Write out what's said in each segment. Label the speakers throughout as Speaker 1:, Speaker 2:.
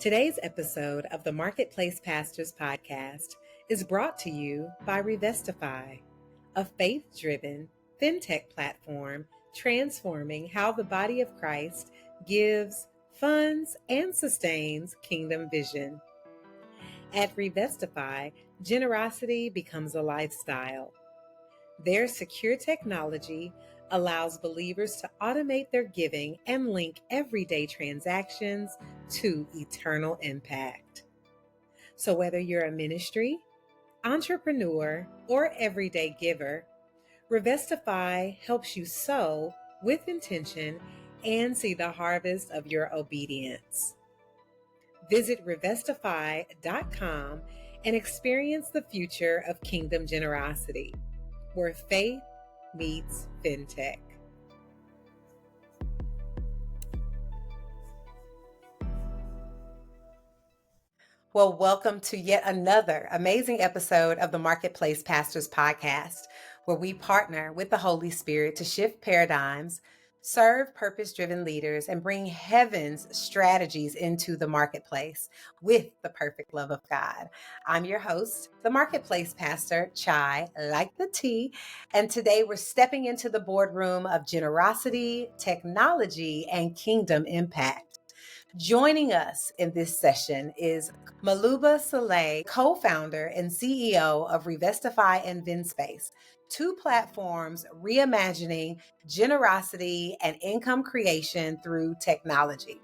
Speaker 1: Today's episode of the Marketplace Pastors podcast is brought to you by Revestify, a faith-driven FinTech platform transforming how the body of Christ gives, funds, and sustains kingdom vision. At Revestify, generosity becomes a lifestyle. Their secure technology allows believers to automate their giving and link everyday transactions to eternal impact. So whether you're a ministry, entrepreneur, or everyday giver, Revestify helps you sow with intention and see the harvest of your obedience. Visit Revestify.com and experience the future of kingdom generosity, where faith meets FinTech. Well, welcome to yet another amazing episode of the Marketplace Pastors podcast, where we partner with the Holy Spirit to shift paradigms, serve purpose-driven leaders, and bring heaven's strategies into the marketplace with the perfect love of God. I'm your host, the Marketplace Pastor, Chai, like the tea, and today we're stepping into the boardroom of generosity, technology, and kingdom impact. Joining us in this session is Molubah Seley, co-founder and CEO of Revestify and Vendspace, two platforms reimagining generosity and income creation through technology.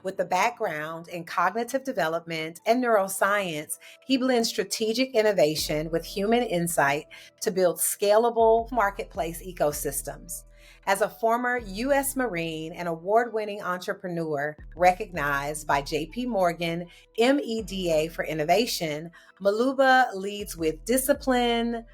Speaker 1: With a background in cognitive development and neuroscience, he blends strategic innovation with human insight to build scalable marketplace ecosystems. As a former U.S. Marine and award-winning entrepreneur recognized by J.P. Morgan MEDA for Innovation, Molubah leads with discipline,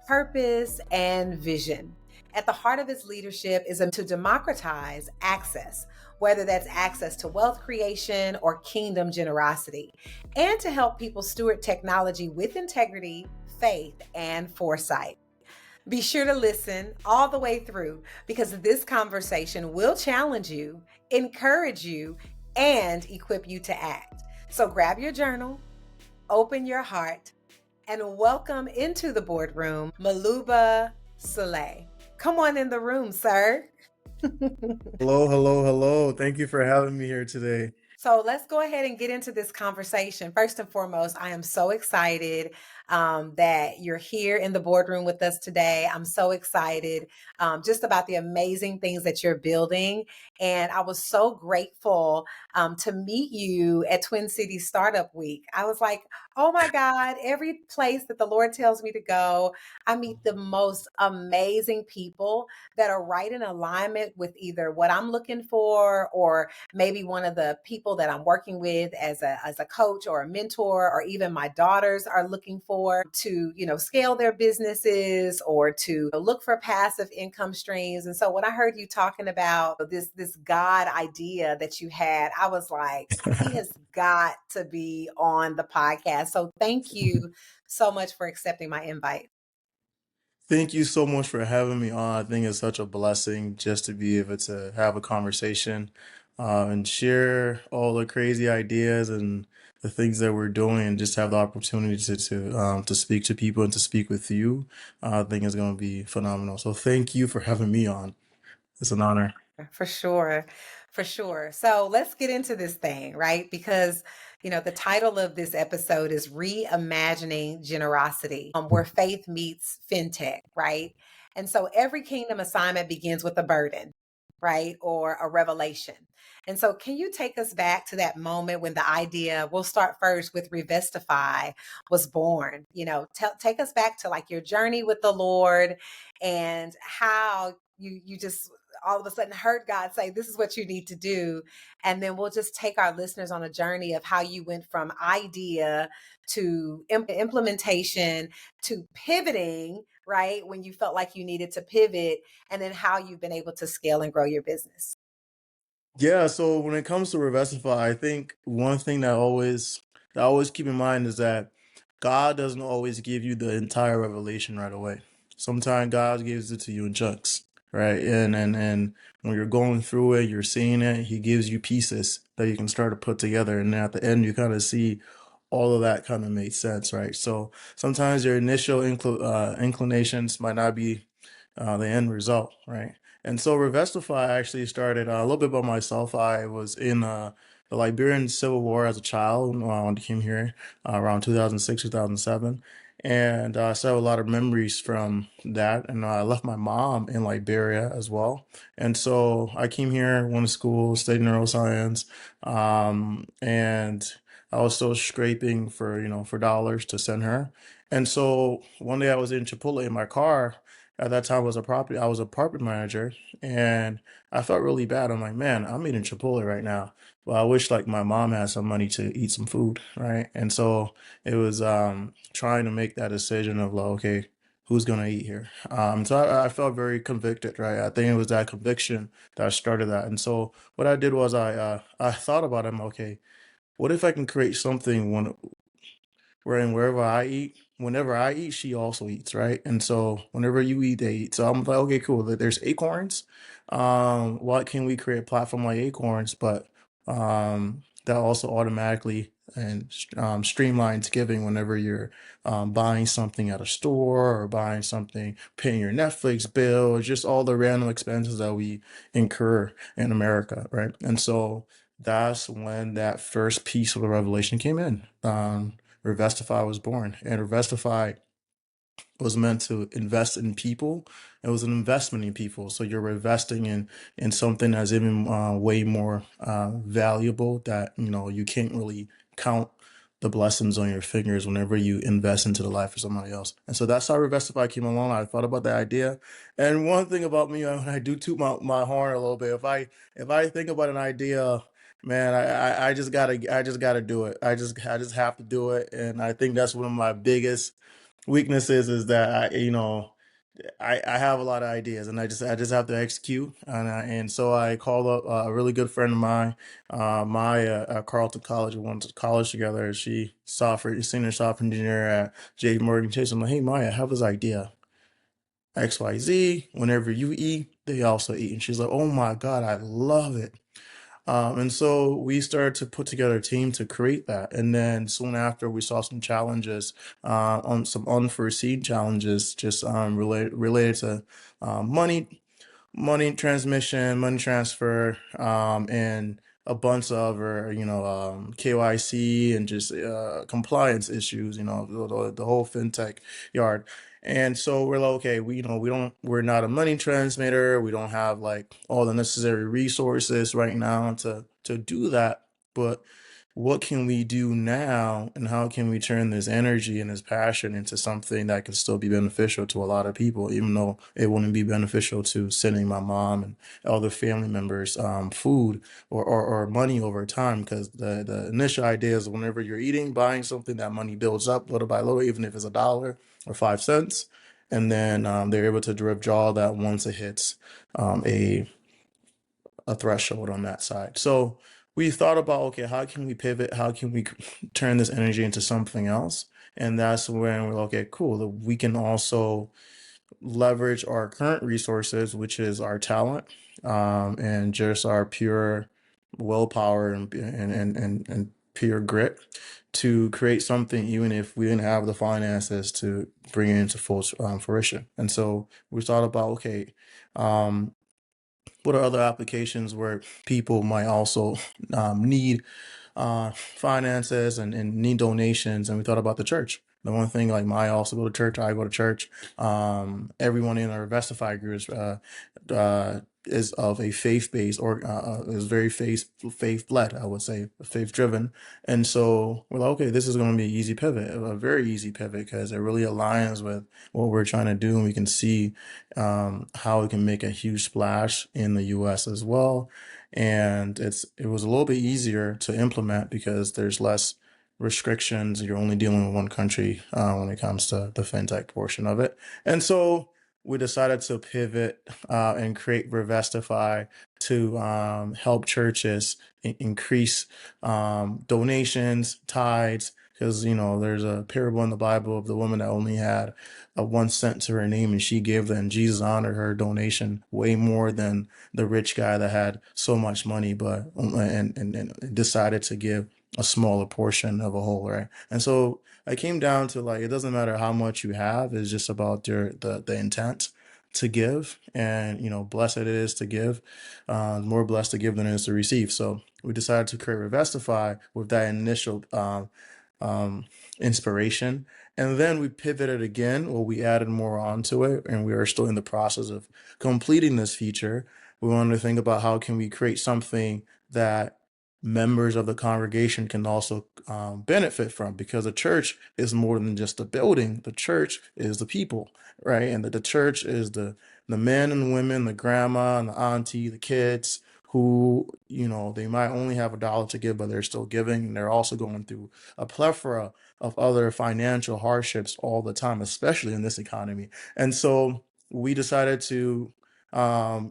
Speaker 1: purpose, and vision. At the heart of his leadership is to democratize access, whether that's access to wealth creation or kingdom generosity, and to help people steward technology with integrity, faith, and foresight. Be sure to listen all the way through because this conversation will challenge you, encourage you, and equip you to act. So grab your journal, open your heart, and welcome into the boardroom, Molubah Seley. Come on in the room, sir.
Speaker 2: Hello. Thank you for having me here today.
Speaker 1: So let's go ahead and get into this conversation. First and foremost, I am so excited that you're here in the boardroom with us today. I'm so excited just about the amazing things that you're building. And I was so grateful to meet you at Twin Cities Startup Week. I was like, oh my God, every place that the Lord tells me to go, I meet the most amazing people that are right in alignment with either what I'm looking for or maybe one of the people that I'm working with as a coach or a mentor, or even my daughters are looking for to, scale their businesses or to look for passive income streams. And so when I heard you talking about this God idea that you had, I was like, he has got to be on the podcast. So thank you so much for accepting my invite.
Speaker 2: Thank you so much for having me on. I think it's such a blessing just to be able to have a conversation and share all the crazy ideas and the things that we're doing, and just have the opportunity to speak to people and to speak with you. I think it's going to be phenomenal. So thank you for having me on. It's an honor.
Speaker 1: For sure. So let's get into this thing, right? Because, the title of this episode is Reimagining Generosity, where faith meets FinTech, right? And so every kingdom assignment begins with a burden, right? Or a revelation. And so can you take us back to that moment when the idea, we'll start first with Revestify, was born? Take us back to like your journey with the Lord and how you just all of a sudden heard God say, this is what you need to do. And then we'll just take our listeners on a journey of how you went from idea to implementation to pivoting, right? When you felt like you needed to pivot, and then how you've been able to scale and grow your business.
Speaker 2: Yeah, so when it comes to Revestify, I think one thing that I always keep in mind is that God doesn't always give you the entire revelation right away. Sometimes God gives it to you in chunks. right? And when you're going through it, you're seeing it, he gives you pieces that you can start to put together. And then at the end, you kind of see all of that kind of made sense, right? So sometimes your initial inclinations might not be the end result, right? And so Revestify actually started a little bit about myself. I was in the Liberian Civil War as a child when I came here around 2006, 2007. And I still have a lot of memories from that. And I left my mom in Liberia as well. And so I came here, went to school, studied neuroscience, and I was still scraping for, for dollars to send her. And so one day I was in Chipotle in my car. At that time, I was a property manager, and I felt really bad. I'm like, man, I'm eating Chipotle right now. Well, I wish like my mom had some money to eat some food, right? And so it was trying to make that decision of like, okay, who's gonna eat here? So I felt very convicted, right? I think it was that conviction that started that. And so what I did was I thought about it. I'm okay. What if I can create something wherein wherever I eat, whenever I eat, she also eats, right? And so whenever you eat, they eat. So I'm like, okay, cool. There's Acorns. What can we create a platform like Acorns, but that also automatically and streamlines giving whenever you're buying something at a store or buying something, paying your Netflix bill, just all the random expenses that we incur in America, right? And so that's when that first piece of the revelation came in. Revestify was born, and Revestify was meant to invest in people. It was an investment in people. So you're investing in something that's even way more valuable that you can't really count the blessings on your fingers whenever you invest into the life of somebody else. And so that's how Revestify came along. I thought about the idea. And one thing about me, when I do toot my horn a little bit, if I think about an idea, man, I just gotta do it. I just have to do it. And I think that's one of my biggest weaknesses is that I have a lot of ideas and I just have to execute and so I called up a really good friend of mine, Maya at Carleton College. We went to college together. She senior software engineer at J Morgan Chase. I'm like, hey Maya, I have this idea. XYZ, whenever you eat, they also eat. And she's like, oh my God, I love it. And so we started to put together a team to create that. And then soon after, we saw some challenges, on some unforeseen challenges, just related to money transmission, money transfer, and a bunch of other, KYC and just compliance issues, the whole fintech yard. And so we're like, okay, we're not a money transmitter. We don't have like all the necessary resources right now to do that. But what can we do now, and how can we turn this energy and this passion into something that can still be beneficial to a lot of people, even though it wouldn't be beneficial to sending my mom and other family members food or money over time? Because the initial idea is whenever you're eating, buying something, that money builds up little by little, even if it's a dollar or 5 cents. And then they're able to withdraw that once it hits a threshold on that side. So we thought about, okay, how can we pivot? How can we turn this energy into something else? And that's when we're like, okay, cool. We can also leverage our current resources, which is our talent, and just our pure willpower and pure grit to create something, even if we didn't have the finances to bring it into full fruition. And so we thought about, okay, um, what are other applications where people might also need finances and need donations? And we thought about the church. The one thing, like, I also go to church. I go to church. Everyone in our Revestify group is of a faith based or is very faith led. I would say faith driven. And so we're like, okay, this is going to be an easy pivot, a very easy pivot, because it really aligns with what we're trying to do, and we can see how it can make a huge splash in the U.S. as well. And it was a little bit easier to implement because there's less restrictions. You're only dealing with one country when it comes to the fintech portion of it. And so we decided to pivot and create Revestify to help churches increase donations, tithes, because there's a parable in the Bible of the woman that only had a 1 cent to her name, and she gave that, and Jesus honored her donation way more than the rich guy that had so much money, but and decided to give a smaller portion of a whole, right? And so I came down to, like, it doesn't matter how much you have; it's just about the intent to give. And blessed it is to give, more blessed to give than it is to receive. So we decided to create Revestify with that initial um, inspiration. And then we pivoted again, or we added more onto it, and we are still in the process of completing this feature. We wanted to think about how can we create something that members of the congregation can also benefit from, because a church is more than just a building. The church is the people, right? And the church is the men and women, the grandma and the auntie, the kids who, they might only have $1 to give, but they're still giving. And they're also going through a plethora of other financial hardships all the time, especially in this economy. And so we decided to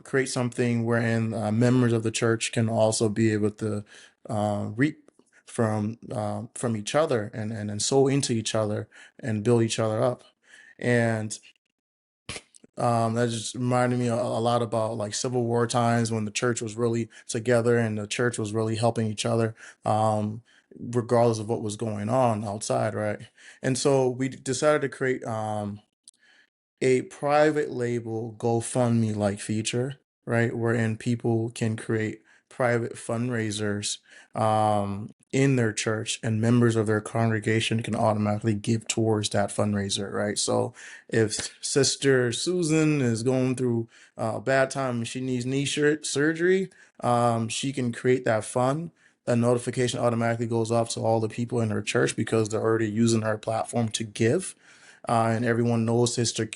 Speaker 2: create something wherein members of the church can also be able to reap from each other, and sow into each other and build each other up. And that just reminded me a lot about, like, Civil War times, when the church was really together and the church was really helping each other, regardless of what was going on outside, right? And so we decided to create a private label GoFundMe like feature, right? Wherein people can create private fundraisers in their church, and members of their congregation can automatically give towards that fundraiser, right? So if Sister Susan is going through a bad time and she needs knee surgery, she can create that fund. A notification automatically goes off to all the people in her church because they're already using her platform to give, and everyone knows Sister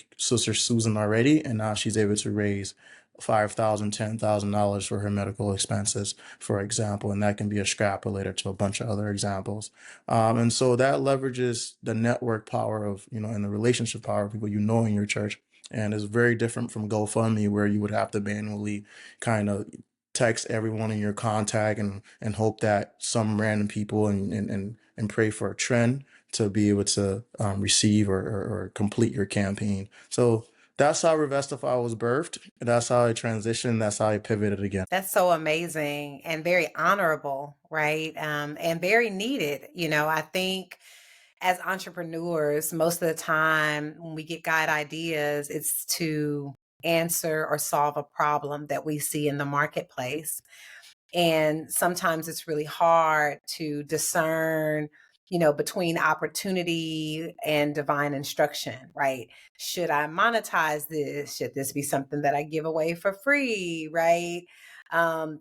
Speaker 2: Susan already, and now she's able to raise $5,000, $10,000 for her medical expenses, for example, and that can be extrapolated to a bunch of other examples. And so that leverages the network power of, and the relationship power of people in your church, and is very different from GoFundMe, where you would have to manually kind of text everyone in your contact, and hope that some random people, and pray for a trend to be able to receive or complete your campaign. So that's how Revestify was birthed. That's how I transitioned. That's how I pivoted again.
Speaker 1: That's so amazing and very honorable, right? And very needed. I think as entrepreneurs, most of the time when we get guide ideas, it's to answer or solve a problem that we see in the marketplace. And sometimes it's really hard to discern, between opportunity and divine instruction, right? Should I monetize this? Should this be something that I give away for free, right? How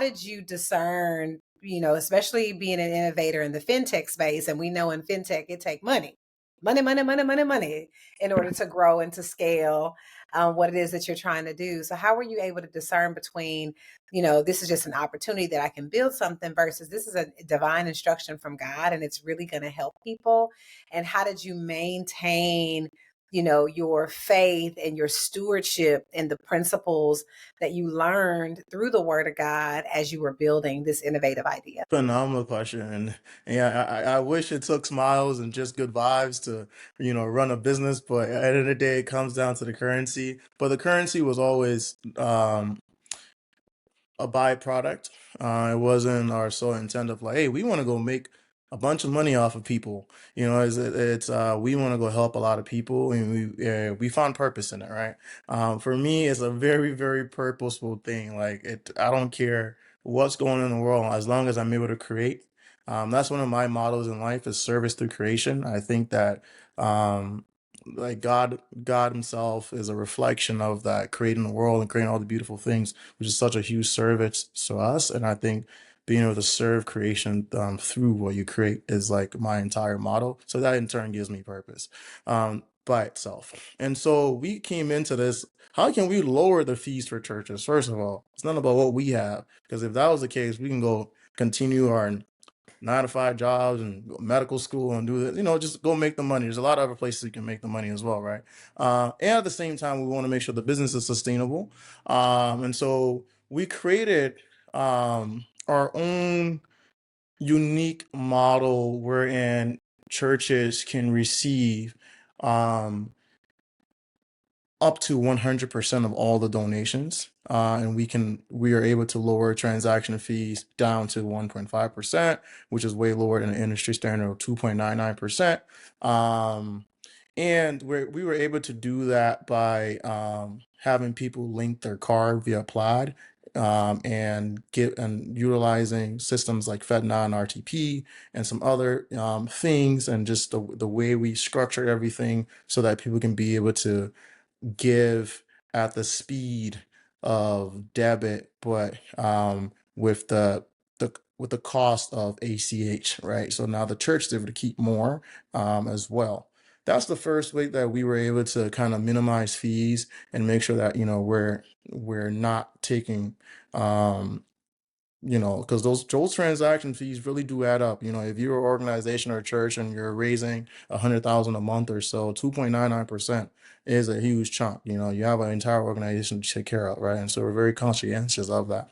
Speaker 1: did you discern, especially being an innovator in the fintech space? And we know in fintech, it takes money, money, money, money, money, money in order to grow and to scale what it is that you're trying to do. So, how were you able to discern between, this is just an opportunity that I can build something versus this is a divine instruction from God and it's really going to help people? And how did you maintain, your faith and your stewardship and the principles that you learned through the Word of God as you were building this innovative idea?
Speaker 2: Phenomenal question. And yeah, I wish it took smiles and just good vibes to, run a business. But at the end of the day, it comes down to the currency. But the currency was always a byproduct. It wasn't our sole intent of, like, hey, we want to go make a bunch of money off of people. It's we want to go help a lot of people, and we found purpose in it, right? For me, it's a very, very purposeful thing. Like, I don't care what's going on in the world as long as I'm able to create. That's one of my mottos in life, is service through creation. I think that um, like God Himself is a reflection of that, creating the world and creating all the beautiful things, which is such a huge service to us. And I think being able to serve creation through what you create is, like, my entire motto. So that in turn gives me purpose by itself. And so we came into this. How can we lower the fees for churches? First of all, it's not about what we have, because if that was the case, we can go continue our 9 to 5 jobs and go to medical school and do that, just go make the money. There's a lot of other places you can make the money as well, right? And at the same time, we want to make sure the business is sustainable. And so we created our own unique model wherein churches can receive um, up to 100% of all the donations. And we are able to lower transaction fees down to 1.5%, which is way lower than the industry standard of 2.99%. And we were able to do that by having people link their card via Plaid, and utilizing systems like FedNow and RTP and some other things, and just the way we structure everything so that people can be able to give at the speed of debit, but with the cost of ACH, right? So now the church is able to keep more as well. That's the first way that we were able to kind of minimize fees and make sure that we're not taking because those transaction fees really do add up. If you're an organization or a church and you're raising 100,000 a month or so, 2.99% is a huge chunk. You have an entire organization to take care of, right? And so we're very conscientious of that.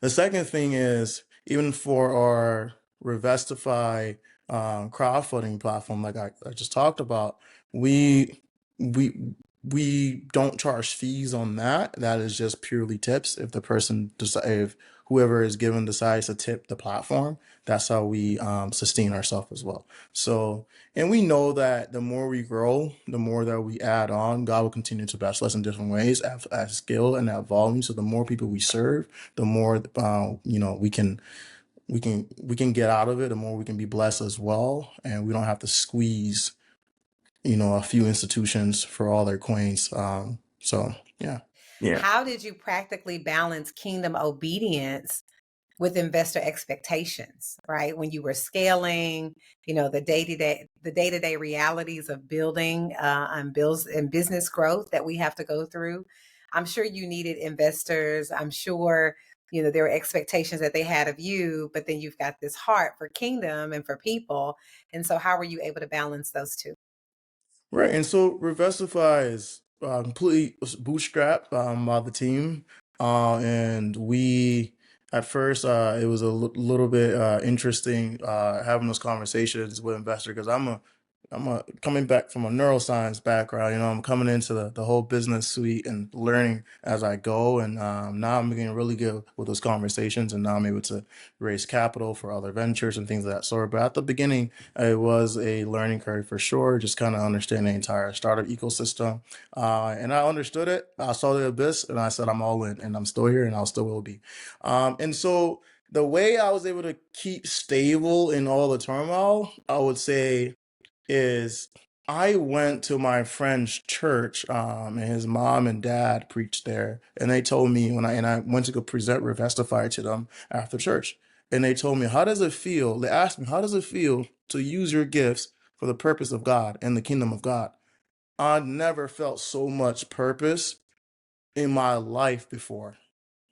Speaker 2: The second thing is, even for our Revestify crowdfunding platform, like I just talked about, we we we don't charge fees on that. That is just purely tips. If whoever is given decides to tip the platform, that's how we sustain ourselves as well. So, and we know that the more we grow, the more that we add on, God will continue to bless us in different ways at scale and at volume. So the more people we serve, the more we can get out of it, the more we can be blessed as well, and we don't have to squeeze a few institutions for all their coins. So yeah.
Speaker 3: Yeah.
Speaker 1: How did you practically balance kingdom obedience with investor expectations, right? When you were scaling, the day-to-day realities of building and bills and business growth that we have to go through. I'm sure you needed investors. I'm sure, there were expectations that they had of you, but then you've got this heart for kingdom and for people. And so how were you able to balance those two?
Speaker 2: Right, and so Revestify is completely bootstrapped by the team, and we at first it was a little bit interesting having those conversations with investors, because I'm coming back from a neuroscience background. I'm coming into the whole business suite and learning as I go, and now I'm getting really good with those conversations, and now I'm able to raise capital for other ventures and things of that sort. But at the beginning, it was a learning curve for sure, just kind of understanding the entire startup ecosystem. And I understood it. I saw the abyss, and I said, I'm all in, and I'm still here, and I'll still will be. And so the way I was able to keep stable in all the turmoil, I would say, is I went to my friend's church, and his mom and dad preached there, and they told me I went to go present Revestify to them after church, and they told me, how does it feel? They asked me, how does it feel to use your gifts for the purpose of God and the kingdom of God? I never felt so much purpose in my life before.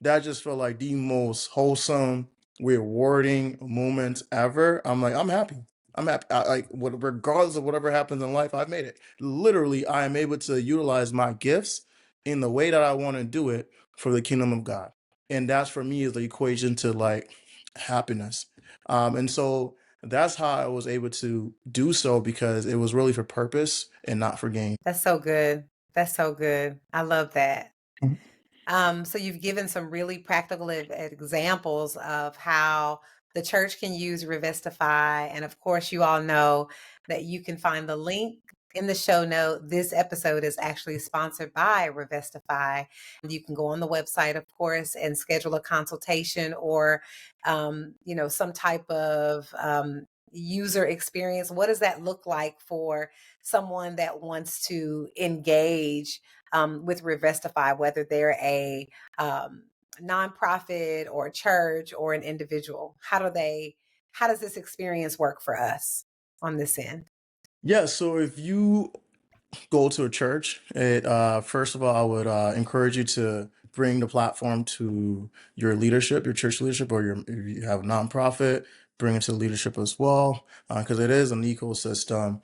Speaker 2: That just felt like the most wholesome, rewarding moment ever. I'm like, I'm happy. I'm happy. Regardless of whatever happens in life, I've made it. Literally, I am able to utilize my gifts in the way that I want to do it for the kingdom of God. And that's, for me, is the equation to like happiness. And so that's how I was able to do so, because it was really for purpose and not for gain.
Speaker 1: That's so good. That's so good. I love that.
Speaker 2: Mhm.
Speaker 1: So you've given some really practical examples of how the church can use Revestify. And of course, you all know that you can find the link in the show note. This episode is actually sponsored by Revestify. You can go on the website, of course, and schedule a consultation or, some type of user experience. What does that look like for someone that wants to engage with Revestify, whether they're a nonprofit or a church or an individual? How does this experience work for us on this end?
Speaker 2: Yeah, so if you go to a church, first of all, I would encourage you to bring the platform to your leadership, your church leadership, or if you have a nonprofit, bring it to leadership as well, because it is an ecosystem.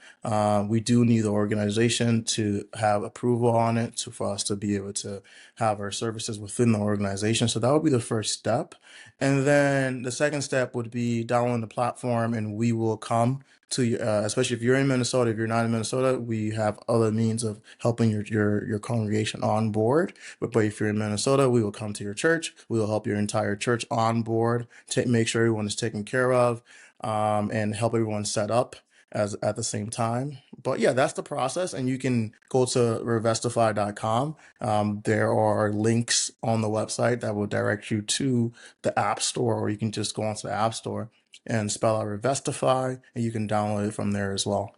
Speaker 2: We do need the organization to have approval on it for us to be able to have our services within the organization. So that would be the first step. And then the second step would be downloading the platform, and we will come to you, especially if you're in Minnesota. If you're not in Minnesota, we have other means of helping your congregation on board. But if you're in Minnesota, we will come to your church. We will help your entire church on board, make sure everyone is taken care of, and help everyone set up as at the same time. But yeah, that's the process. And you can go to revestify.com. There are links on the website that will direct you to the App Store, or you can just go onto the App Store and spell out Revestify, and you can download it from there as well.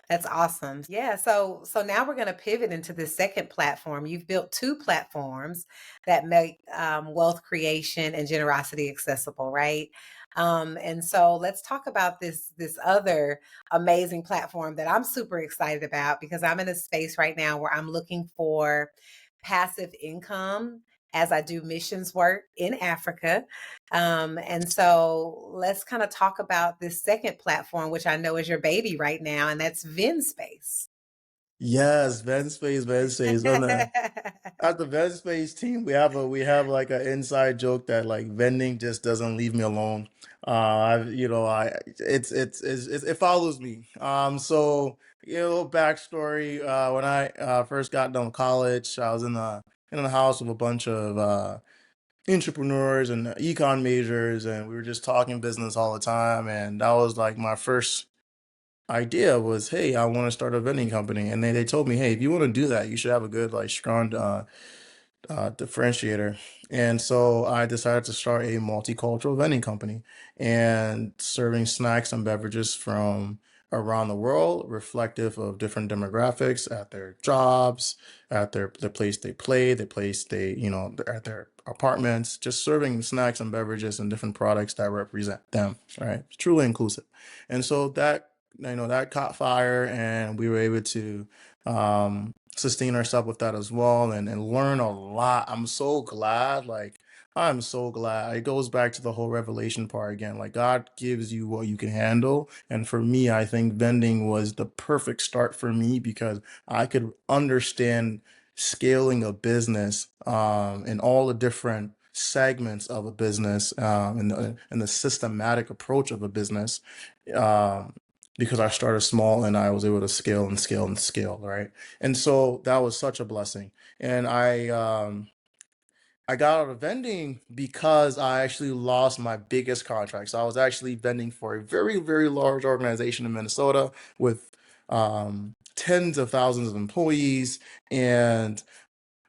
Speaker 1: That's awesome. Yeah. So now we're going to pivot into the second platform. You've built two platforms that make wealth creation and generosity accessible, right? And so let's talk about this other amazing platform that I'm super excited about, because I'm in a space right now where I'm looking for passive income as I do missions work in Africa. And so let's kind of talk about this second platform, which I know is your baby right now, and that's Vendspace.
Speaker 2: Yes, Vendspace. At the Vendspace team, we have like an inside joke that like vending just doesn't leave me alone. It follows me. Backstory. When I first got done with college, I was in the house with a bunch of entrepreneurs and econ majors, and we were just talking business all the time. And that was like my first idea was, hey, I want to start a vending company. And they told me, hey, if you want to do that, you should have a good, like, strong differentiator. And so I decided to start a multicultural vending company and serving snacks and beverages from around the world, reflective of different demographics at their jobs, at the place they play, the place at their apartments, just serving snacks and beverages and different products that represent them, right? It's truly inclusive. And so that caught fire, and we were able to sustain ourselves with that as well, and learn a lot. I'm so glad. It goes back to the whole revelation part again. Like, God gives you what you can handle. And for me, I think vending was the perfect start for me because I could understand scaling a business, and all the different segments of a business, and the systematic approach of a business. Um, because I started small and I was able to scale and scale and scale, right? And so that was such a blessing. And I got out of vending because I actually lost my biggest contract. So I was actually vending for a very, very large organization in Minnesota with tens of thousands of employees. And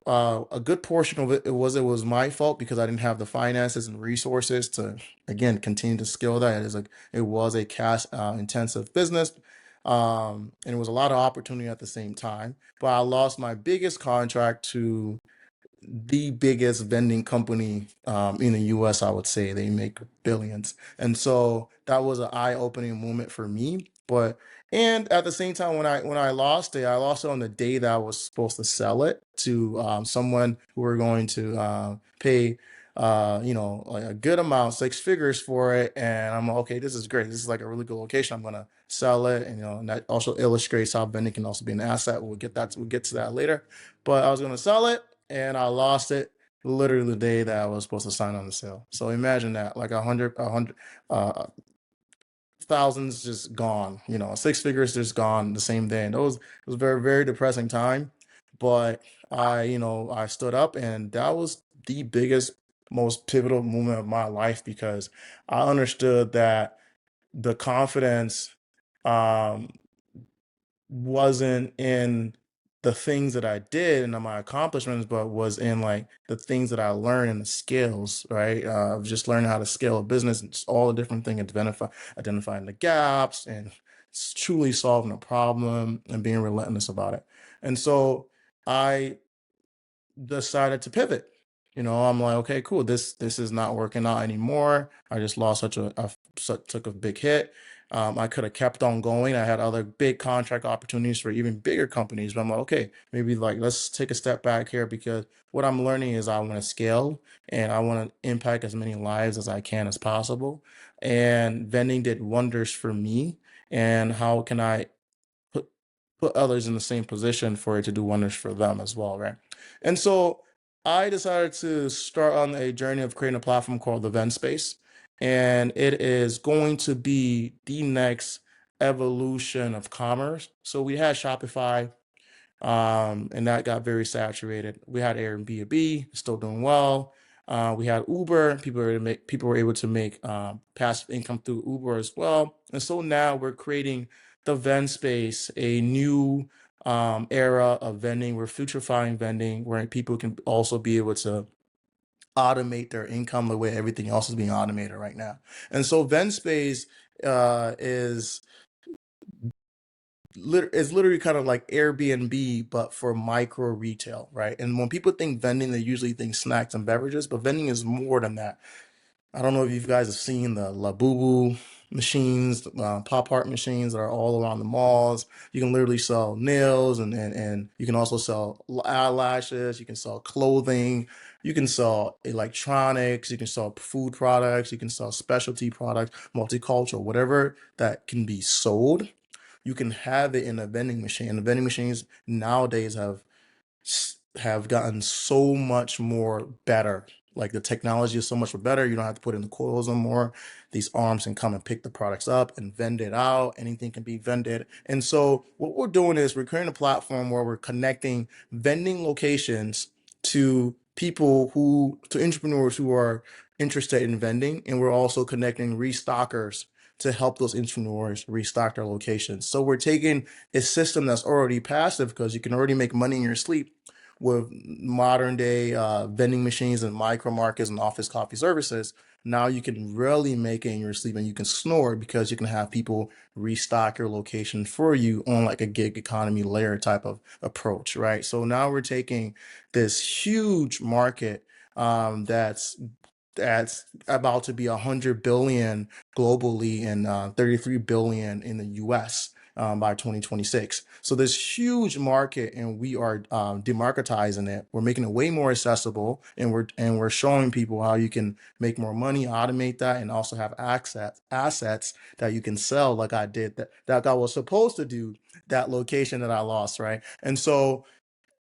Speaker 2: a good portion of it was my fault because I didn't have the finances and resources to again continue to scale that. It was a cash intensive business, and it was a lot of opportunity at the same time. But I lost my biggest contract to the biggest vending company in the US. I would say they make billions. And so that was an eye-opening moment for me. And at the same time, when I lost it on the day that I was supposed to sell it to someone who were going to pay like a good amount, six figures for it. And I'm like, okay, this is great. This is like a really good location. I'm gonna sell it. And that also illustrates how vending can also be an asset. We'll get to that later. But I was gonna sell it, and I lost it literally the day that I was supposed to sign on the sale. So imagine that, like a hundred, thousands just gone, six figures just gone the same day. And it was a very, very depressing time. But I stood up, and that was the biggest, most pivotal moment of my life because I understood that the confidence, um, wasn't in the things that I did and my accomplishments, but was in like the things that I learned and the skills, right? Of just learning how to scale a business and just all the different things, identifying the gaps and truly solving a problem and being relentless about it. And so I decided to pivot. I'm like, okay, cool. This is not working out anymore. I just lost took a big hit. I could have kept on going. I had other big contract opportunities for even bigger companies, but I'm like, okay, maybe like let's take a step back here because what I'm learning is I want to scale and I want to impact as many lives as I can as possible. And vending did wonders for me. And how can I put put others in the same position for it to do wonders for them as well, right? And so I decided to start on a journey of creating a platform called the Vendspace, and it is going to be the next evolution of commerce. So we had Shopify, and that got very saturated. We had Airbnb, still doing well. We had Uber. People were able to make passive income through Uber as well. And so now we're creating the vend space, a new era of vending. We're futurifying vending, where people can also be able to automate their income the way everything else is being automated right now. And so Vendspace is it's literally kind of like Airbnb, but for micro retail, right? And when people think vending, they usually think snacks and beverages, but vending is more than that. I don't know if you guys have seen the Labubu machines, pop art machines that are all around the malls. You can literally sell nails and you can also sell eyelashes. You can sell clothing. You can sell electronics. You can sell food products. You can sell specialty products, multicultural, whatever that can be sold. You can have it in a vending machine. And the vending machines nowadays have gotten so much more better. Like the technology is so much better. You don't have to put in the coils anymore. These arms can come and pick the products up and vend it out. Anything can be vended. And so what we're doing is we're creating a platform where we're connecting vending locations to to entrepreneurs who are interested in vending. And we're also connecting restockers to help those entrepreneurs restock their locations. So we're taking a system that's already passive because you can already make money in your sleep with modern day vending machines and micro markets and office coffee services. Now you can really make it in your sleep and you can snore because you can have people restock your location for you on like a gig economy layer type of approach, right? So now we're taking this huge market that's about to be 100 billion globally and 33 billion in the US by 2026. So this huge market, and we are democratizing it. We're making it way more accessible, and we're showing people how you can make more money, automate that, and also have assets that you can sell, like I did that I was supposed to do that location that I lost, right? And so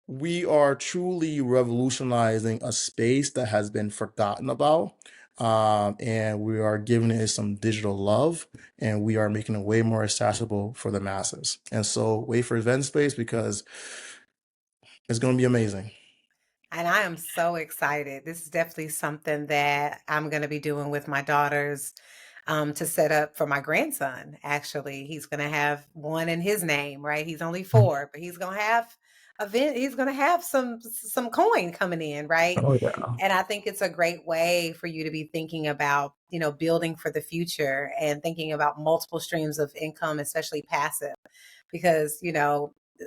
Speaker 2: we are truly revolutionizing a space that has been forgotten about. And we are giving it some digital love and we are making it way more accessible for the masses. And so wait for event space because it's going to be amazing.
Speaker 1: And I am so excited. This is definitely something that I'm going to be doing with my daughters, to set up for my grandson. Actually, he's going to have one in his name, right? He's only 4, but he's going to have he's going to have some coin coming in, right?
Speaker 2: Oh yeah.
Speaker 1: And I think it's a great way for you to be thinking about, building for the future and thinking about multiple streams of income, especially passive, because,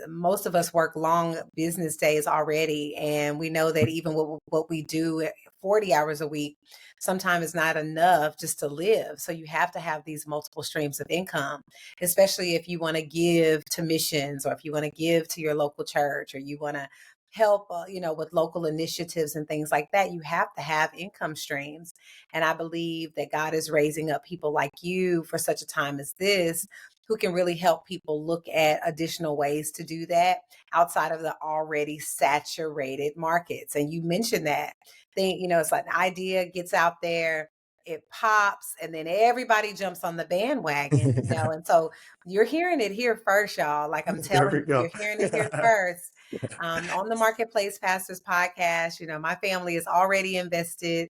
Speaker 1: most of us work long business days already. And we know that even what we do at 40 hours a week, sometimes it's not enough just to live. So you have to have these multiple streams of income, especially if you want to give to missions or if you want to give to your local church or you want to help with local initiatives and things like that. You have to have income streams, and I believe that God is raising up people like you for such a time as this, who can really help people look at additional ways to do that outside of the already saturated markets. And you mentioned that thing, it's like an idea gets out there, it pops, and then everybody jumps on the bandwagon, and so you're hearing it here first, y'all. Like I'm
Speaker 2: There
Speaker 1: telling
Speaker 2: we
Speaker 1: you,
Speaker 2: go.
Speaker 1: you're hearing it here first. On the Marketplace Pastors podcast, my family is already invested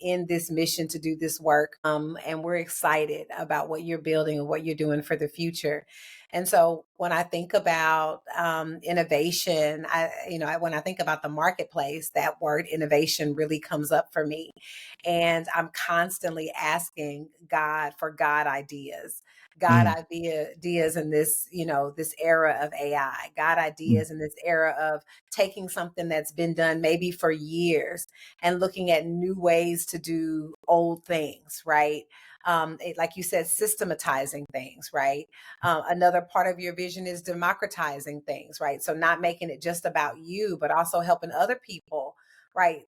Speaker 1: in this mission to do this work. And we're excited about what you're building and what you're doing for the future. And so when I think about innovation, when I think about the marketplace, that word innovation really comes up for me. And I'm constantly asking God for God ideas.
Speaker 2: Mm,
Speaker 1: Ideas in this, this era of AI, God
Speaker 2: mm,
Speaker 1: ideas in this era of taking something that's been done maybe for years and looking at new ways to do old things, right? like you said, systematizing things, right? Another part of your vision is democratizing things, right? So not making it just about you, but also helping other people, right?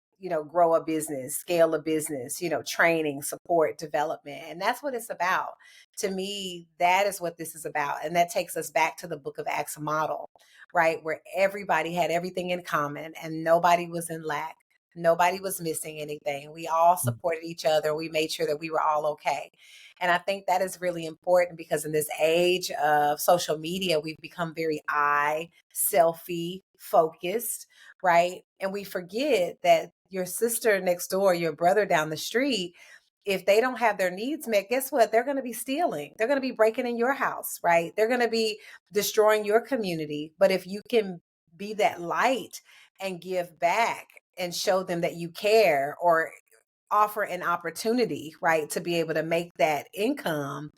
Speaker 1: Grow a business, scale a business, training, support, development. And that's what it's about. To me, that is what this is about. And that takes us back to the Book of Acts model, right? Where everybody had everything in common and nobody was in lack. Nobody was missing anything. We all supported each other. We made sure that we were all okay. And I think that is really important because in this age of social media, we've become very selfie focused, right? And we forget that your sister next door, your brother down the street, if they don't have their needs met, guess what? They're going to be stealing. They're going to be breaking in your house, right? They're going to be destroying your community. But if you can be that light and give back and show them that you care or offer an opportunity, right, to be able to make that income,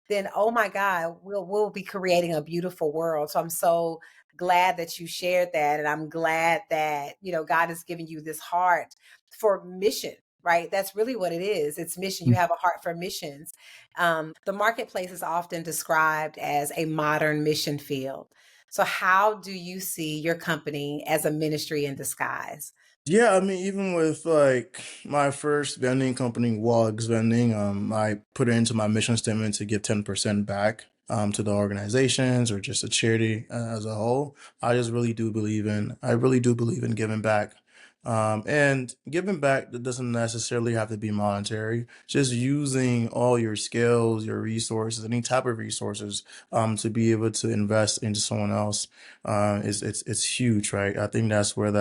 Speaker 1: then oh my God, we'll be creating a beautiful world. So I'm so glad that you shared that. And I'm glad that, God has given you this heart for mission, right? That's really what it is. It's mission. You have a heart for missions. The marketplace is often described as a modern mission field. So how do you see your company as a ministry in disguise?
Speaker 2: Yeah, I mean, even with like my first vending company, Wogs Vending, I put it into my mission statement to give 10% back to the organizations or just a charity as a whole. I really do believe in giving back. And giving back that doesn't necessarily have to be monetary. Just using all your skills, your resources, any type of resources, to be able to invest into someone else, is it's huge, right? I think that's where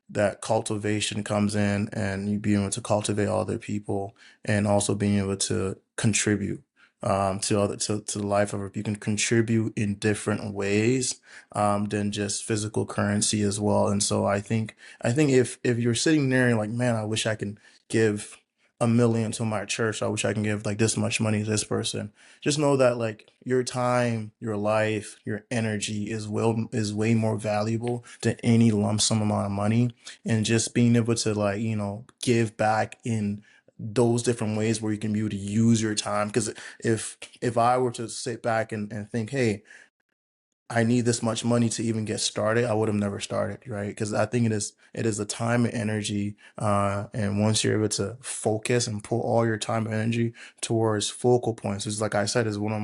Speaker 2: that cultivation comes in, and you being able to cultivate other people and also being able to contribute to the life of it. You can contribute in different ways than just physical currency as well. And so I think if you're sitting there and like, man, I wish I can give 1 million to my church, I wish I can give like this much money to this person, just know that like your time, your life, your energy is way more valuable than any lump sum amount of money. And just being able to like, give back in those different ways where you can be able to use your time. Because if I were to sit back and think, hey, I need this much money to even get started, I would have never started, right? Because I think it is the time and energy, and once you're able to focus and put all your time and energy towards focal points, which, like I said, is one of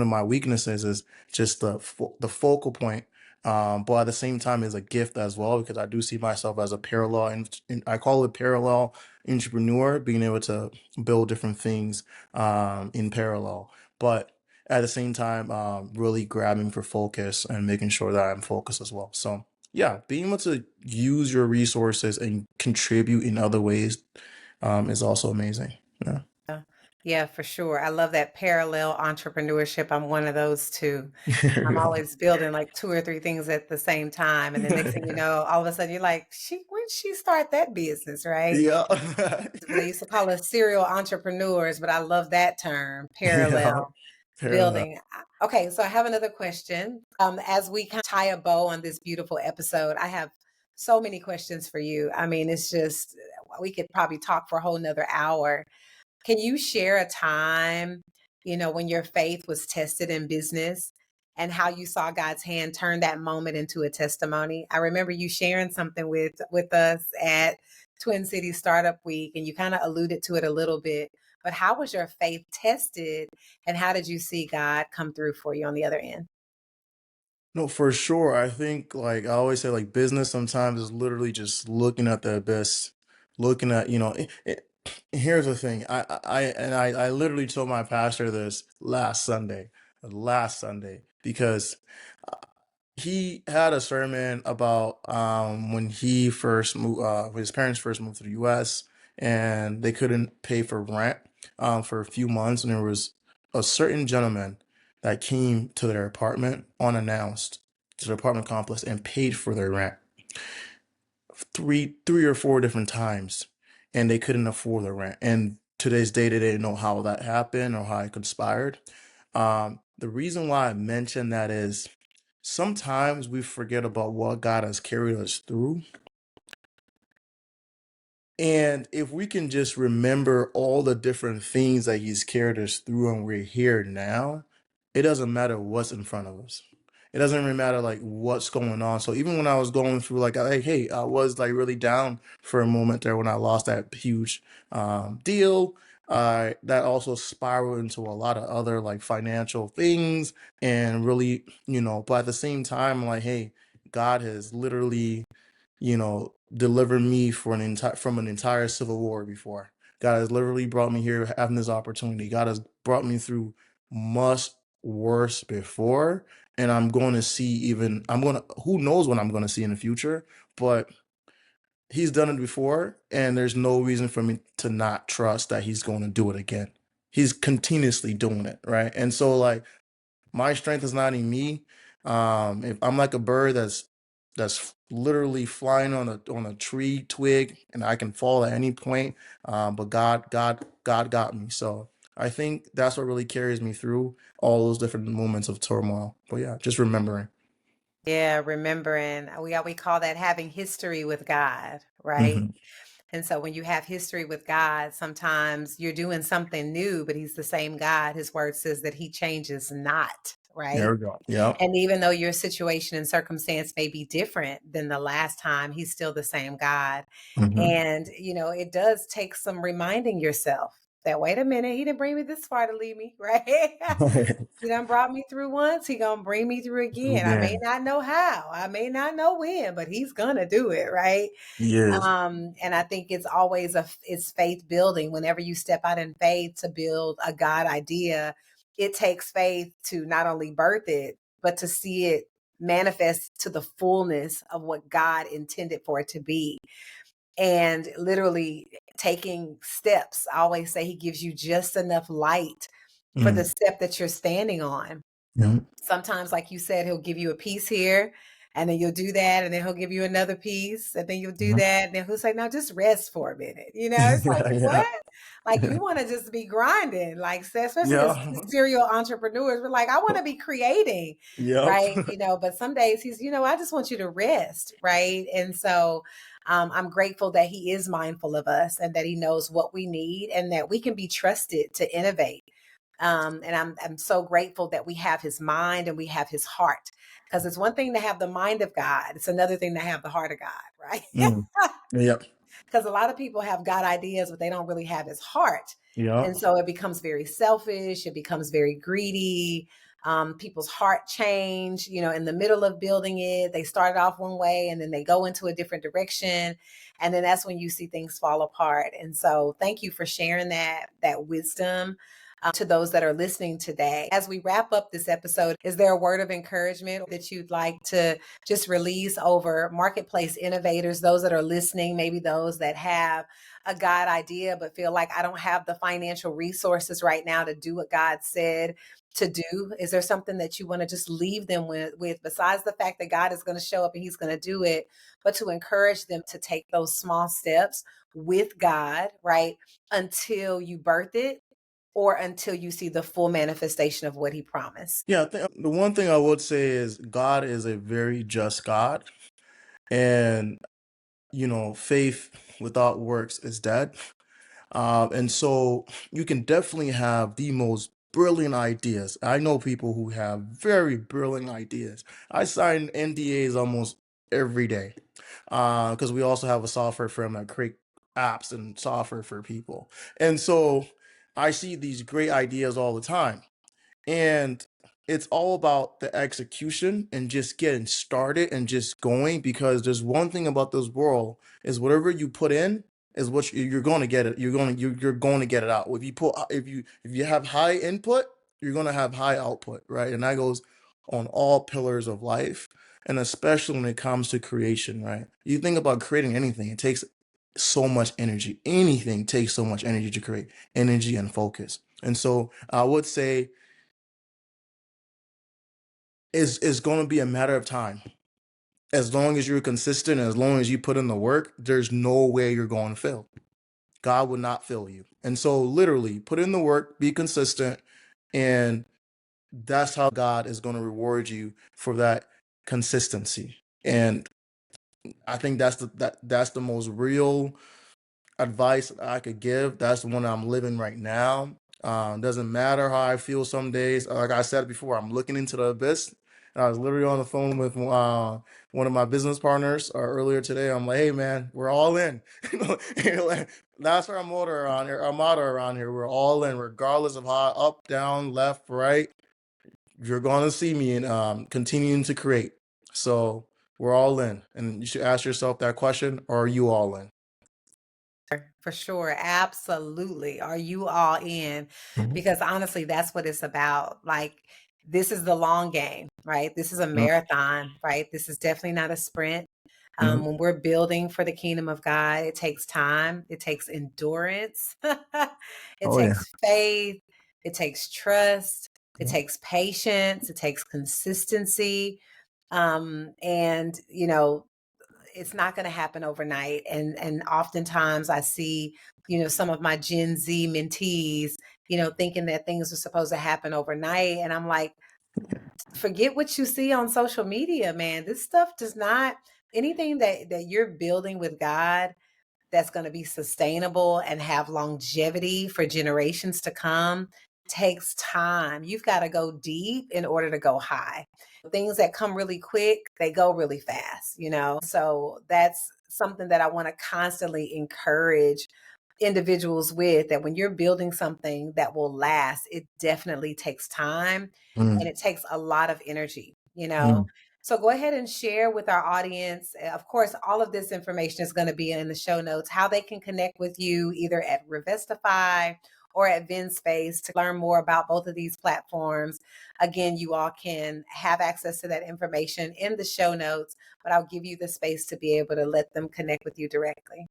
Speaker 2: my weaknesses is just the focal point. But at the same time, is a gift as well because I do see myself as a parallel, and I call it parallel entrepreneur, being able to build different things in parallel. But at the same time, really grabbing for focus and making sure that I'm focused as well. So yeah, being able to use your resources and contribute in other ways is also amazing. Yeah.
Speaker 1: Yeah, yeah, for sure. I love that parallel entrepreneurship. I'm one of those too. I'm always building like two or three things at the same time. And the next thing you know, all of a sudden you're like, when did she start that business, right?
Speaker 2: Yeah.
Speaker 1: They used to call us serial entrepreneurs, but I love that term,
Speaker 2: Yeah.
Speaker 1: parallel
Speaker 2: Parallel.
Speaker 1: building. Okay, so I have another question. As we kind of tie a bow on this beautiful episode, I have so many questions for you. I mean, it's just, we could probably talk for a whole nother hour. Can you share a time, when your faith was tested in business and how you saw God's hand turn that moment into a testimony? I remember you sharing something with us at Twin Cities Startup Week, and you kind of alluded to it a little bit. But how was your faith tested, and how did you see God come through for you on the other end?
Speaker 2: No, for sure. I think like I always say, like business sometimes is literally just looking at the abyss, looking at, here's the thing. I literally told my pastor this last Sunday, because uh, he had a sermon about when he first moved, when his parents first moved to the US and they couldn't pay for rent for a few months, and there was a certain gentleman that came to their apartment unannounced, to the apartment complex, and paid for their rent three or four different times, and they couldn't afford the rent. And to this day, they didn't know how that happened or how it conspired. The reason why I mention that is sometimes we forget about what God has carried us through, And if we can just remember all the different things that he's carried us through and we're here now, it doesn't matter what's in front of us. It doesn't really matter like what's going on. So even when I was going through like hey, I was like really down for a moment there when I lost that huge deal. That also spiraled into a lot of other like financial things and really, but at the same time, like, hey, God has literally delivered me for from an entire civil war before. God has literally brought me here having this opportunity. God has brought me through much worse before. And who knows what I'm going to see in the future, but he's done it before. And there's no reason for me to not trust that he's going to do it again. He's continuously doing it. Right. And so like, my strength is not in me. If I'm like a bird that's literally flying on a tree twig, and I can fall at any point. But God got me. So I think that's what really carries me through all those different moments of turmoil. But yeah, just remembering.
Speaker 1: Yeah, remembering. We call that having history with God, right?
Speaker 2: Hmm.
Speaker 1: And so when you have history with God, sometimes you're doing something new, but he's the same God. His word says that he changes not,
Speaker 2: There
Speaker 1: right?
Speaker 2: we go. Yep.
Speaker 1: And even though your situation and circumstance may be different than the last time, he's still the same God.
Speaker 2: Hmm.
Speaker 1: And, it does take some reminding yourself that, wait a minute, he didn't bring me this far to leave me, right? He done brought me through once. He gonna bring me through again. I may
Speaker 2: Again,
Speaker 1: not know how, I may not know when, but he's gonna do it, right?
Speaker 2: he is.
Speaker 1: And I think it's always it's faith building. Whenever you step out in faith to build a God idea, it takes faith to not only birth it, but to see it manifest to the fullness of what God intended for it to be. And literally taking steps. I always say he gives you just enough light for the
Speaker 2: Mm.
Speaker 1: step that you're standing on.
Speaker 2: Yeah.
Speaker 1: Sometimes, like you said, he'll give you a piece here, and then you'll do that, and then he'll give you another piece, and then you'll do
Speaker 2: Mhm.
Speaker 1: that, and then he'll say, "Now just rest for a minute." It's like,
Speaker 2: Yeah,
Speaker 1: what?
Speaker 2: yeah.
Speaker 1: Like we want to just be grinding, like especially as
Speaker 2: Yeah.
Speaker 1: serial entrepreneurs, we're like, I want to be creating,
Speaker 2: Yep.
Speaker 1: right? But some days he's, I just want you to rest, right? And so I'm grateful that he is mindful of us and that he knows what we need and that we can be trusted to innovate. And I'm so grateful that we have his mind and we have his heart, because it's one thing to have the mind of God, it's another thing to have the heart of God, right?
Speaker 2: Mm. Yep.
Speaker 1: Because a lot of people have God ideas, but they don't really have his heart.
Speaker 2: Yep.
Speaker 1: And so it becomes very selfish, it becomes very greedy. People's heart change, in the middle of building it. They started off one way and then they go into a different direction. And then that's when you see things fall apart. And so thank you for sharing that wisdom to those that are listening today. As we wrap up this episode, is there a word of encouragement that you'd like to just release over marketplace innovators, those that are listening, maybe those that have a God idea but feel like I don't have the financial resources right now to do what God said to do? Is there something that you want to just leave them with besides the fact that God is going to show up and he's going to do it, but to encourage them to take those small steps with God, right? Until you birth it or until you see the full manifestation of what he promised.
Speaker 2: Yeah, I think the one thing I would say is God is a very just God, and faith without works is dead. And so you can definitely have the most brilliant ideas. I know people who have very brilliant ideas. I sign NDAs almost every day, because we also have a software firm that create apps and software for people, and so I see these great ideas all the time. And it's all about the execution and just getting started and just going, because there's one thing about this world is whatever you put in is what you're going to get it. You're going to get it out. If you have high input, you're going to have high output, right? And that goes on all pillars of life, and especially when it comes to creation, right? You think about creating anything, it takes so much energy. Anything takes so much energy to create, energy and focus. And so I would say is going to be a matter of time. As long as you're consistent, as long as you put in the work, there's no way you're going to fail. God will not fail you. And so literally put in the work, be consistent, and that's how God is going to reward you for that consistency. And I think that's the most real advice I could give, that's the one I'm living right now. Doesn't matter how I feel some days. Like I said before, I'm looking into the abyss. And I was literally on the phone with one of my business partners earlier today. I'm like, hey man, we're all in. Like, that's our motto around here. Our motto around here, we're all in, regardless of how up, down, left, right. You're going to see me and continuing to create. So we're all in, and you should ask yourself that question: are you all in?
Speaker 1: For sure. Absolutely. Are you all in?
Speaker 2: Mhm.
Speaker 1: Because honestly, that's what it's about. Like, this is the long game, right? This is a
Speaker 2: Yep.
Speaker 1: marathon, right? This is definitely not a sprint.
Speaker 2: Mhm.
Speaker 1: When we're building for the kingdom of God, it takes time, it takes endurance, it
Speaker 2: Oh yeah.
Speaker 1: takes faith, it takes trust, it
Speaker 2: Mhm.
Speaker 1: takes patience, it takes consistency. And it's not going to happen overnight. And oftentimes I see, some of my Gen Z mentees, thinking that things are supposed to happen overnight. And I'm like, forget what you see on social media, man. This stuff does not, anything that you're building with God that's going to be sustainable and have longevity for generations to come takes time. You've got to go deep in order to go high. Things that come really quick, they go really fast. So that's something that I want to constantly encourage individuals with, that when you're building something that will last, it definitely takes time and
Speaker 2: Mm,
Speaker 1: it takes a lot of energy.
Speaker 2: mm.
Speaker 1: So go ahead and share with our audience. Of course, all of this information is going to be in the show notes, how they can connect with you either at Revestify or at Vendspace to learn more about both of these platforms. Again, you all can have access to that information in the show notes, but I'll give you the space to be able to let them connect with you directly.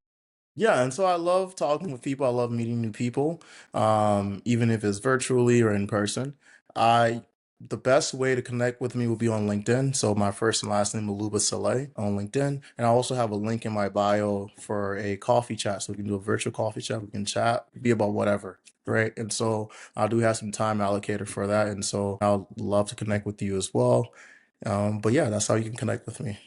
Speaker 2: Yeah, and so I love talking with people. I love meeting new people, even if it's virtually or in person. I The best way to connect with me will be on LinkedIn. So my first and last name, Molubah Seley, on LinkedIn, and I also have a link in my bio for a coffee chat. So we can do a virtual coffee chat. We can chat, be about whatever, right? And so I do have some time allocated for that, and so I'll love to connect with you as well. But yeah, that's how you can connect with me.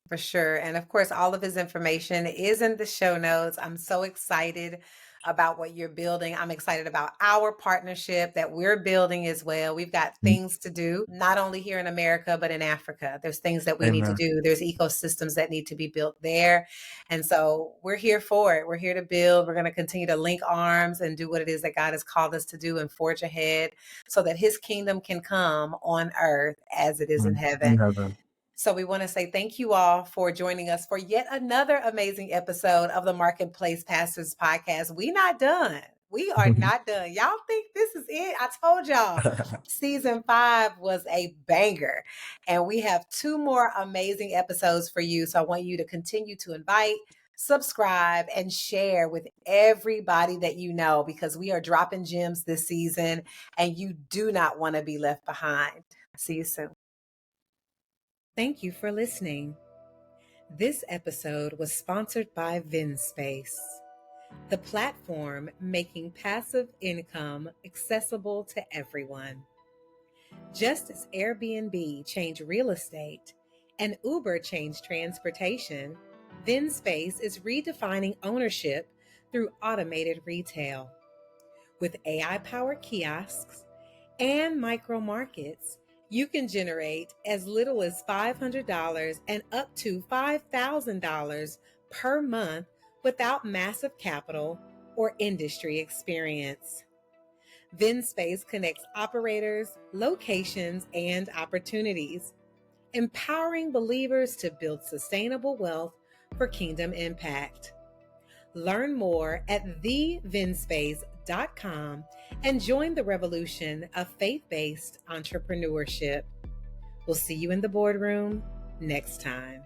Speaker 1: For sure. And of course, all of his information is in the show notes. I'm so excited about what you're building. I'm excited about our partnership that we're building as well. We've got
Speaker 2: Mhm.
Speaker 1: things to do, not only here in America, but in Africa. There's things that we need to
Speaker 2: Amen.
Speaker 1: do, there's ecosystems that need to be built there. And so we're here for it. We're here to build. We're going to continue to link arms and do what it is that God has called us to do and forge ahead so that his kingdom can come on earth as it is in
Speaker 2: In
Speaker 1: heaven.
Speaker 2: heaven.
Speaker 1: So we want to say thank you all for joining us for yet another amazing episode of the Marketplace Pastors Podcast. We not done. We are not done. Y'all think this is it? I told y'all season 5 was a banger, and we have 2 more amazing episodes for you. So I want you to continue to invite, subscribe, and share with everybody that you know, because we are dropping gems this season and you do not want to be left behind. See you soon. Thank you for listening. This episode was sponsored by Vendspace, the platform making passive income accessible to everyone. Just as Airbnb changed real estate and Uber changed transportation, Vendspace is redefining ownership through automated retail. With AI-powered kiosks and micro markets, you can generate as little as $500 and up to $5,000 per month without massive capital or industry experience. VinSpace connects operators, locations, and opportunities, empowering believers to build sustainable wealth for kingdom impact. Learn more at thevinspace.com and join the revolution of faith-based entrepreneurship. We'll see you in the boardroom next time.